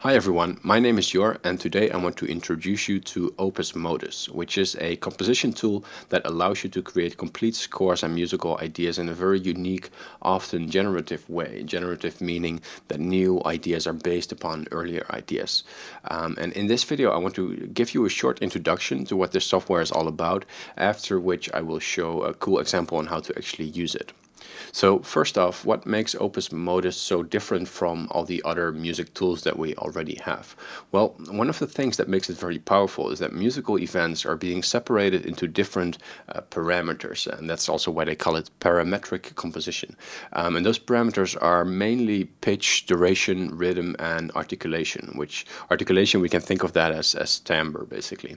Hi everyone, my name is Jor and today I want to introduce you to Opus Modus, which is a composition tool that allows you to create complete scores and musical ideas in a very unique, often generative way. Generative meaning that new ideas are based upon earlier ideas. And in this video I want to give you a short introduction to what this software is all about, after which I will show a cool example on how to actually use it. So first off, what makes Opus Modus so different from all the other music tools that we already have? Well, one of the things that makes it very powerful is that musical events are being separated into different parameters, and that's also why they call it parametric composition. And those parameters are mainly pitch, duration, rhythm, and articulation, which articulation we can think of that as timbre basically.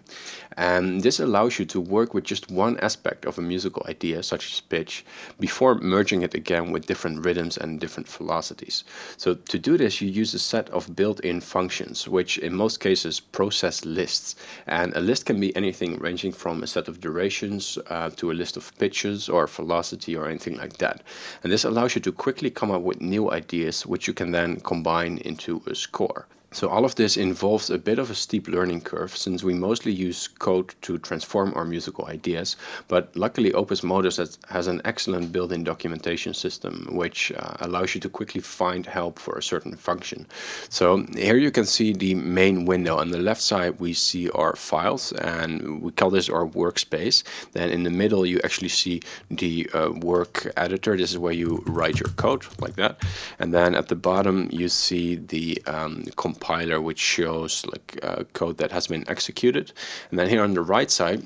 And this allows you to work with just one aspect of a musical idea, such as pitch, before merging it again with different rhythms and different velocities. So to do this you use a set of built-in functions, which in most cases process lists. And a list can be anything ranging from a set of durations to a list of pitches or velocity or anything like that. And this allows you to quickly come up with new ideas which you can then combine into a score. So all of this involves a bit of a steep learning curve, since we mostly use code to transform our musical ideas, but luckily Opus Modus has an excellent built-in documentation system which allows you to quickly find help for a certain function. So here you can see the main window. On the left side we see our files, and we call this our workspace. Then in the middle you actually see the work editor. This is where you write your code, like that. And then at the bottom you see the compiler, which shows like code that has been executed. And then here on the right side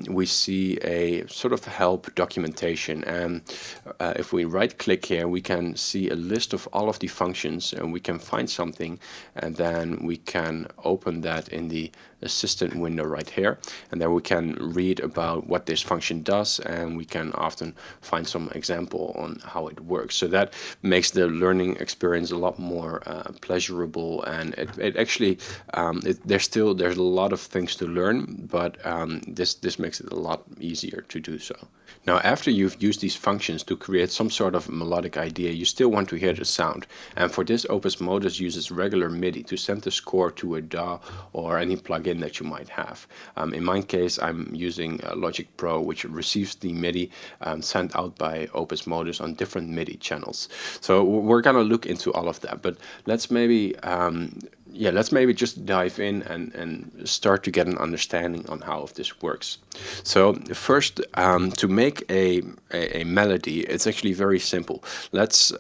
we see a sort of help documentation, and if we right click here we can see a list of all of the functions, and we can find something and then we can open that in the assistant window right here, and then we can read about what this function does, and we can often find some example on how it works. So that makes the learning experience a lot more pleasurable, and it actually there's a lot of things to learn, but this makes it a lot easier to do so. Now, after you've used these functions to create some sort of melodic idea, you still want to hear the sound. And for this, Opus Modus uses regular MIDI to send the score to a DAW or any plugin that you might have. In my case, I'm using Logic Pro, which receives the MIDI sent out by Opus Modus on different MIDI channels. So we're going to look into all of that, but let's maybe just dive in and start to get an understanding on how this works. So first, to make a melody, it's actually very simple. Let's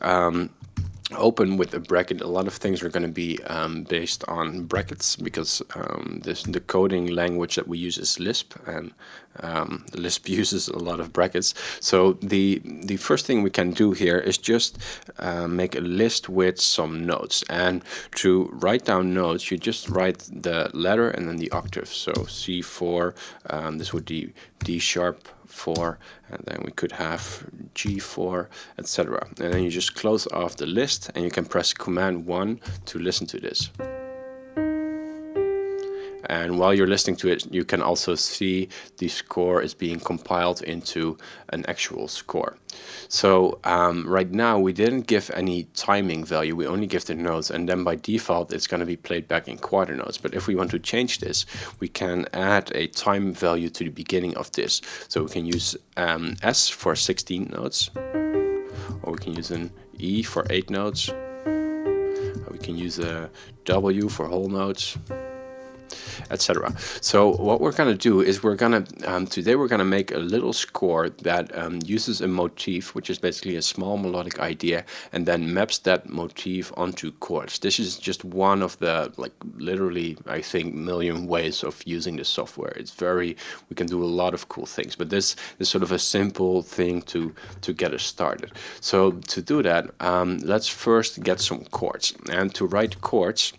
open with a bracket. A lot of things are going to be based on brackets, because the coding language that we use is Lisp, and the Lisp uses a lot of brackets. So the first thing we can do here is just make a list with some notes, and to write down notes you just write the letter and then the octave. So C4, this would be D sharp 4, and then we could have G4, etc. And then you just close off the list, and you can press Command 1 to listen to this. And while you're listening to it, you can also see the score is being compiled into an actual score. So right now we didn't give any timing value, we only give the notes, and then by default it's going to be played back in quarter notes. But if we want to change this, we can add a time value to the beginning of this. So we can use S for 16 notes, or we can use an E for 8 notes, or we can use a W for whole notes, etc. So what we're going to do is today we're going to make a little score that uses a motif, which is basically a small melodic idea, and then maps that motif onto chords. This is just one of the literally I think million ways of using the software. We can do a lot of cool things, but this is sort of a simple thing to get us started. So to do that, let's first get some chords, and to write chords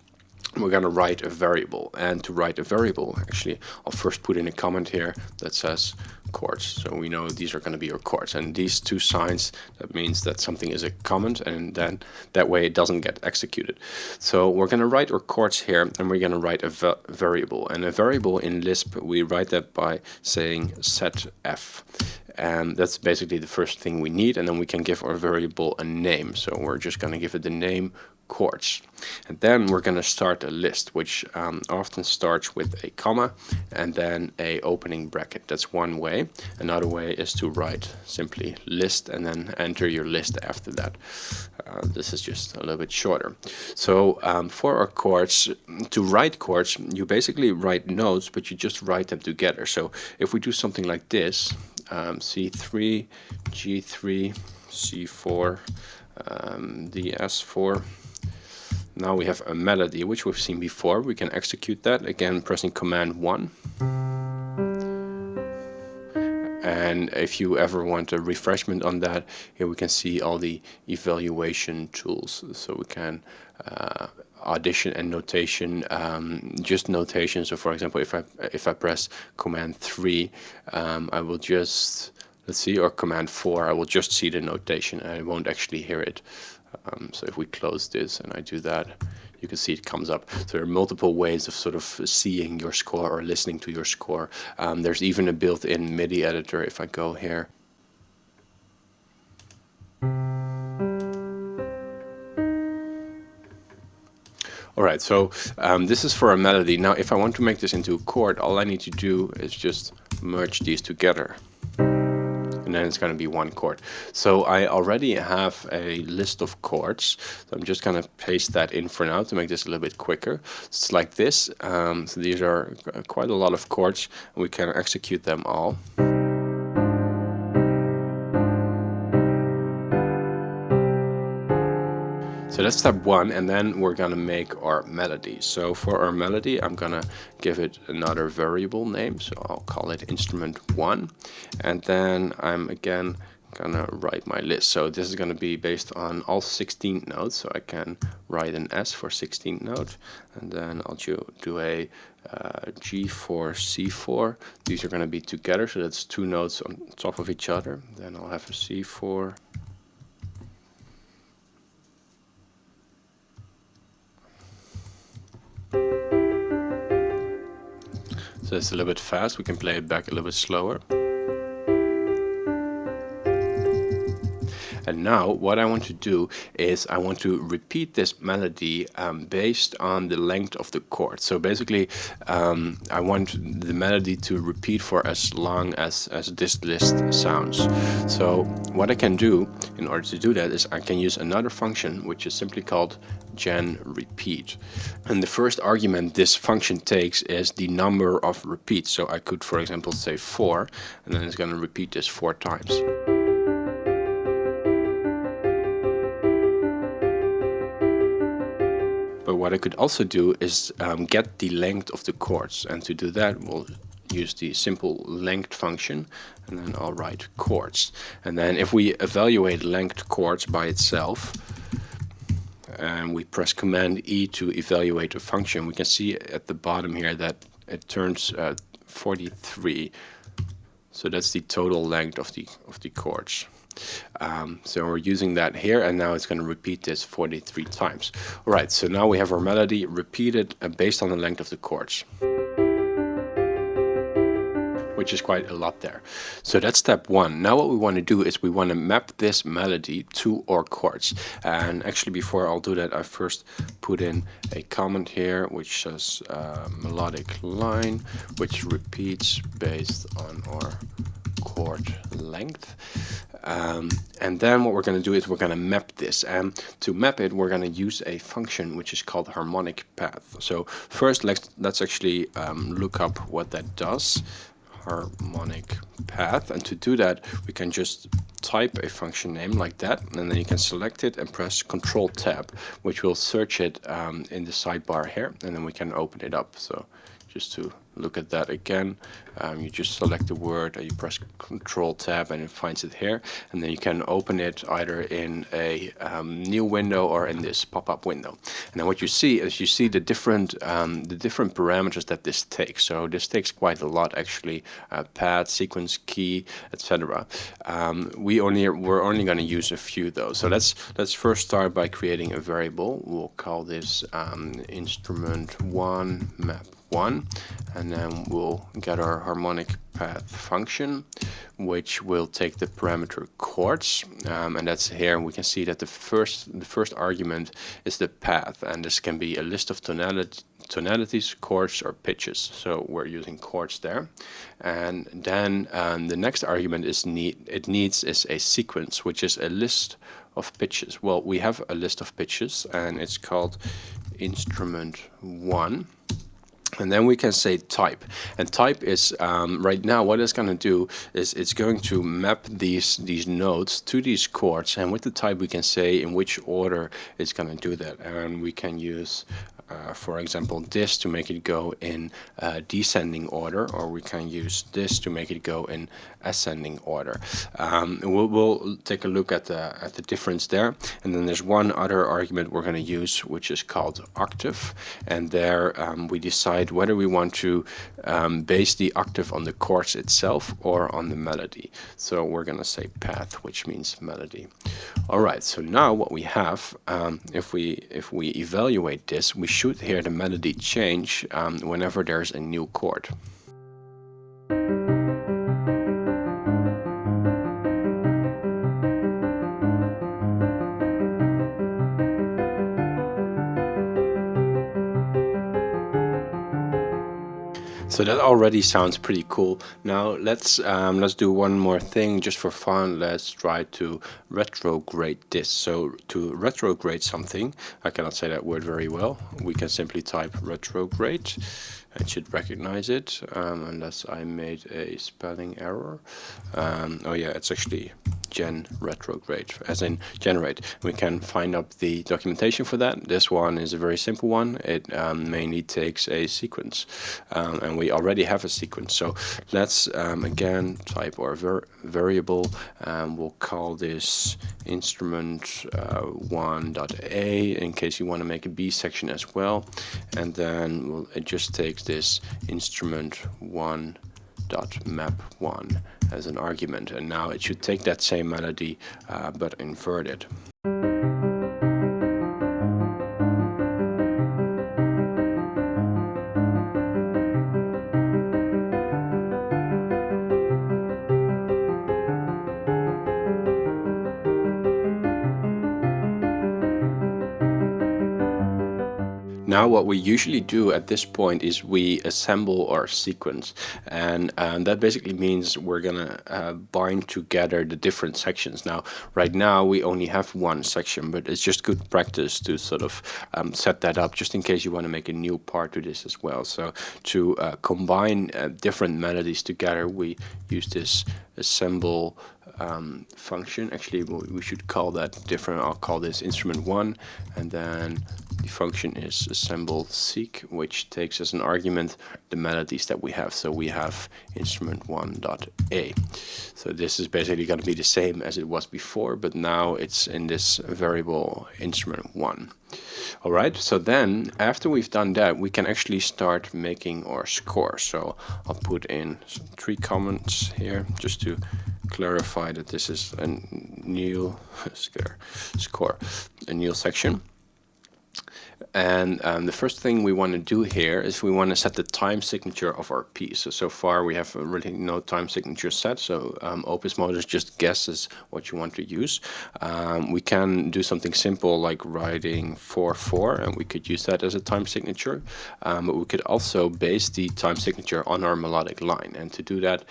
we're going to write a variable. And to write a variable, actually, I'll first put in a comment here that says chords. So we know these are going to be our chords. And these two signs, that means that something is a comment, and then that way it doesn't get executed. So we're going to write our chords here, and we're going to write a variable. And a variable in Lisp, we write that by saying set f. and that's basically the first thing we need, and then we can give our variable a name. So we're just going to give it the name chords, and then we're going to start a list, which often starts with a comma and then a opening bracket. That's one way. Another way is to write simply list and then enter your list after that. This is just a little bit shorter. So for our chords, to write chords, you basically write notes, but you just write them together. So if we do something like this, C3, G3, C4, the S4. Now we have a melody, which we've seen before. We can execute that, again pressing Command 1. And if you ever want a refreshment on that, here we can see all the evaluation tools. So we can audition and notation, just notation. So for example, if I press Command 3, I will just, let's see, or Command 4, I will just see the notation and I won't actually hear it. So if we close this and I do that, you can see it comes up. So there are multiple ways of sort of seeing your score or listening to your score. There's even a built-in MIDI editor if I go here. Alright, so this is for a melody. Now if I want to make this into a chord, all I need to do is just merge these together. And then it's going to be one chord. So I already have a list of chords. So I'm just going to paste that in for now to make this a little bit quicker. It's like this. So these are quite a lot of chords. And we can execute them all. So that's step one, and then we're gonna make our melody. So for our melody, I'm gonna give it another variable name. So I'll call it instrument1, and then I'm again gonna write my list. So this is gonna be based on all 16 notes. So I can write an S for 16 notes, and then I'll do a G4, C4. These are gonna be together, so that's two notes on top of each other. Then I'll have a C4. So it's a little bit fast, we can play it back a little bit slower. And now what I want to do is I want to repeat this melody based on the length of the chord. So basically I want the melody to repeat for as long as this list sounds. So what I can do in order to do that is I can use another function which is simply called gen repeat. And the first argument this function takes is the number of repeats. So I could, for example, say 4, and then it's going to repeat this 4 times. But what I could also do is get the length of the chords, and to do that we'll use the simple length function, and then I'll write chords. And then if we evaluate length chords by itself, and we press Command E to evaluate a function, we can see at the bottom here that it turns 43. So that's the total length of the chords. So we're using that here, and now it's going to repeat this 43 times. Alright, so now we have our melody repeated based on the length of the chords, which is quite a lot there. So that's step one. Now what we want to do is we want to map this melody to our chords. And actually before I'll do that, I first put in a comment here which says melodic line, which repeats based on our chord length. And then what we're going to do is we're going to map this, and to map it we're going to use a function which is called harmonic path. So first let's actually look up what that does. Harmonic path, and to do that we can just type a function name like that, and then you can select it and press Control Tab, which will search it in the sidebar here, and then we can open it up. So just to look at that again, you just select the word and you press Control Tab and it finds it here, and then you can open it either in a new window or in this pop-up window. And then what you see is you see the different parameters that this takes. So this takes quite a lot actually, pad, sequence, key, etc. We're only going to use a few though. So let's first start by creating a variable. We'll call this instrument1 map 1, and then we'll get our harmonic path function, which will take the parameter chords, and that's here. We can see that the first argument is the path, and this can be a list of tonalities, chords, or pitches. So we're using chords there, and then the next argument is needs a sequence, which is a list of pitches. Well, we have a list of pitches, and it's called instrument 1. And then we can say type, and type is right now what it's going to do is it's going to map these notes to these chords, and with the type we can say in which order it's going to do that. And we can use for example this to make it go in descending order, or we can use this to make it go in ascending order. We'll take a look at the difference there. And then there's one other argument we're going to use, which is called octave, and there we decide whether we want to base the octave on the chords itself or on the melody. So we're going to say path, which means melody. Alright, so now what we have, if we evaluate this, we should hear the melody change whenever there's a new chord. So that already sounds pretty cool. Now let's do one more thing just for fun. Let's try to retrograde this. So to retrograde something, I cannot say that word very well. We can simply type retrograde. It should recognize it, unless I made a spelling error. Oh yeah, it's actually retrograde, as in generate. We can find up the documentation for that. This one is a very simple one. It mainly takes a sequence, and we already have a sequence. So let's again type our variable. We'll call this instrument 1.a in case you want to make a B section as well, and then it just takes this instrument 1.map1 as an argument, and now it should take that same melody but inverted. Now what we usually do at this point is we assemble our sequence, and that basically means we're gonna bind together the different sections. Now right now we only have one section, but it's just good practice to sort of set that up just in case you want to make a new part to this as well. So to combine different melodies together, we use this assemble function. Actually we should call that different. I'll call this instrument 1, and then the function is assemble seek, which takes as an argument the melodies that we have. So we have instrument 1.a. So this is basically going to be the same as it was before, but now it's in this variable instrument 1. Alright, so then after we've done that, we can actually start making our score. So I'll put in some 3 comments here just to clarify that this is a new score, a new section. And the first thing we want to do here is we want to set the time signature of our piece. So far we have really no time signature set, so Opus Modus just guesses what you want to use. We can do something simple like writing 4/4, and we could use that as a time signature. But we could also base the time signature on our melodic line, and to do that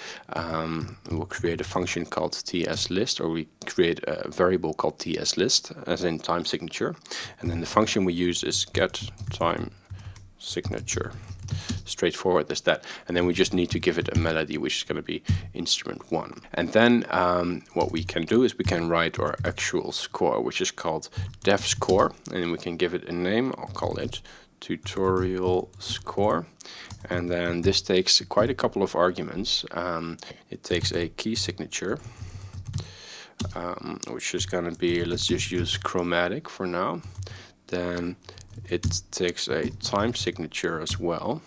we'll create a function called tslist, or we create a variable called tslist as in time signature, and then the function we use is get time signature. Straightforward as that. And then we just need to give it a melody, which is going to be instrument 1. And then what we can do is we can write our actual score, which is called dev score, and then we can give it a name. I'll call it tutorial score. And then this takes quite a couple of arguments. It takes a key signature, which is going to be, let's just use chromatic for now. Then it takes a time signature as well,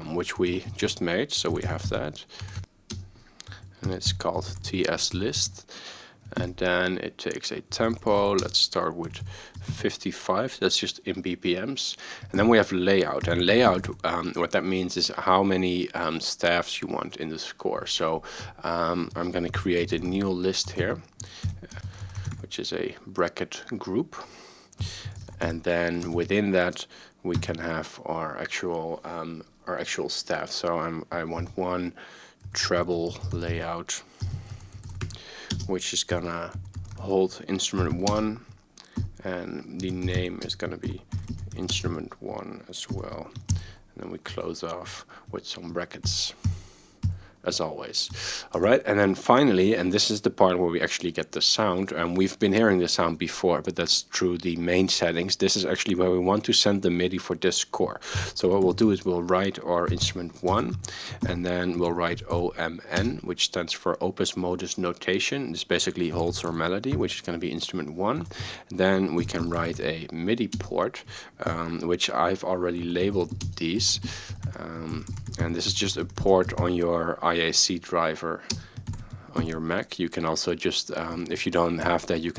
which we just made, so we have that, and it's called tslist. and then it takes a tempo. Let's start with 55. That's just in BPMs. And then we have layout. And layout, what that means is how many staffs you want in the score. So I'm going to create a new list here, which is a bracket group. And then within that, we can have our actual staff. So I want one treble layout, which is gonna hold instrument 1, and the name is gonna be instrument 1 as well. And then we close off with some brackets, as always. All right, and then finally, and this is the part where we actually get the sound, and we've been hearing the sound before, but that's through the main settings. This is actually where we want to send the MIDI for this score. So what we'll do is we'll write our instrument 1, and then we'll write OMN, which stands for Opus Modus notation. This basically holds our melody, which is going to be instrument 1. Then we can write a MIDI port, which I've already labeled these. And this is just a port on your IAC driver on your Mac. You can also just, if you don't have that, you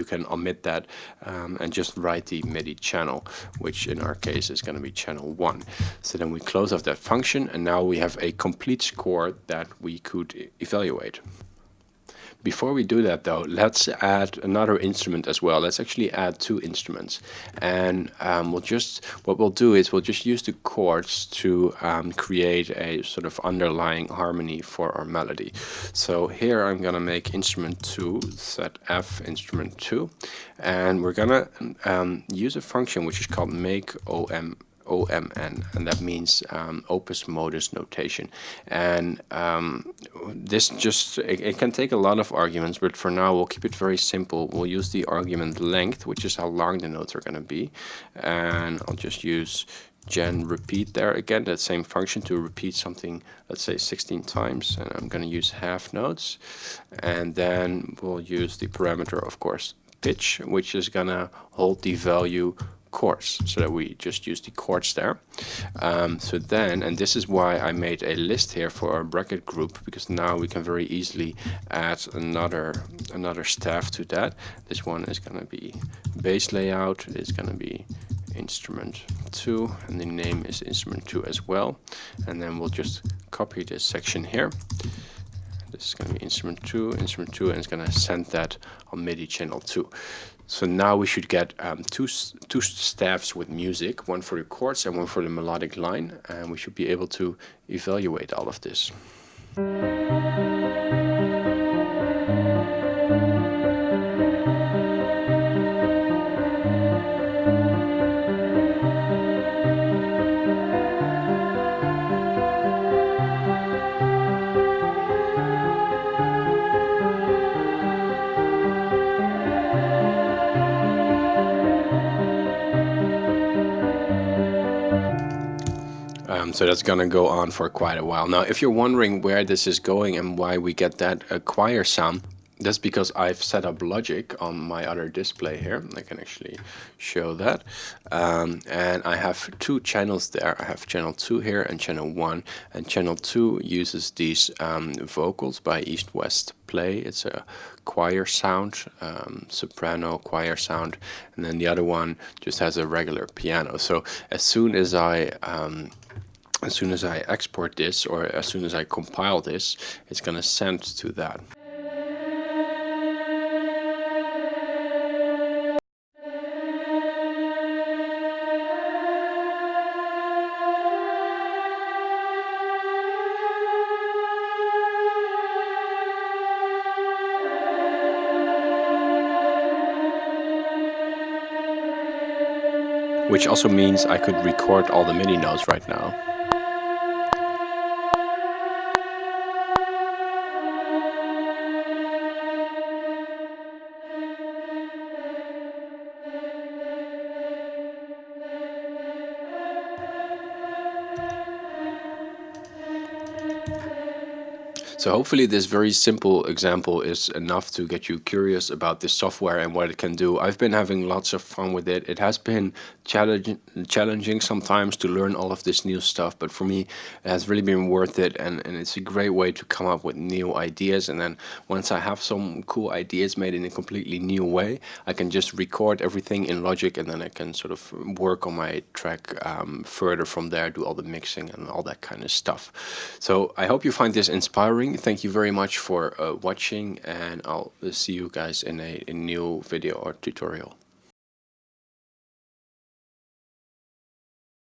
can omit that and just write the MIDI channel, which in our case is going to be channel 1. So then we close off that function, and now we have a complete score that we could evaluate. Before we do that though, let's add another instrument as well. Let's actually add 2 instruments, and what we'll do is we'll just use the chords to create a sort of underlying harmony for our melody. So here I'm gonna make instrument 2, set F instrument 2, and we're gonna use a function which is called make OMN, and that means Opus Modus notation. And this just, it can take a lot of arguments, but for now we'll keep it very simple. We'll use the argument length, which is how long the notes are going to be, and I'll just use gen repeat there again, that same function to repeat something, let's say 16 times, and I'm going to use half notes. And then we'll use the parameter, of course, pitch, which is going to hold the value chords, so that we just use the chords there. So then, and this is why I made a list here for our bracket group, because now we can very easily add another staff to that. This one is going to be bass layout, it's going to be instrument 2, and the name is instrument 2 as well. And then we'll just copy this section here. This is going to be instrument 2, and it's going to send that on MIDI channel 2. So now we should get two staffs with music, one for the chords and one for the melodic line, and we should be able to evaluate all of this. So that's going to go on for quite a while. Now, if you're wondering where this is going and why we get that choir sound, that's because I've set up Logic on my other display here. I can actually show that. And I have 2 channels there. I have channel 2 here and channel 1. And channel 2 uses these vocals by East West Play. It's a choir sound, soprano choir sound. And then the other one just has a regular piano. So as soon as I export this, or as soon as I compile this, it's going to send to that. Which also means I could record all the MIDI notes right now. So hopefully this very simple example is enough to get you curious about this software and what it can do. I've been having lots of fun with it. It has been challenging sometimes to learn all of this new stuff, but for me it has really been worth it, and it's a great way to come up with new ideas. And then once I have some cool ideas made in a completely new way, I can just record everything in Logic, and then I can sort of work on my track further from there, do all the mixing and all that kind of stuff. So I hope you find this inspiring. Thank you very much for watching, and I'll see you guys in a new video or tutorial.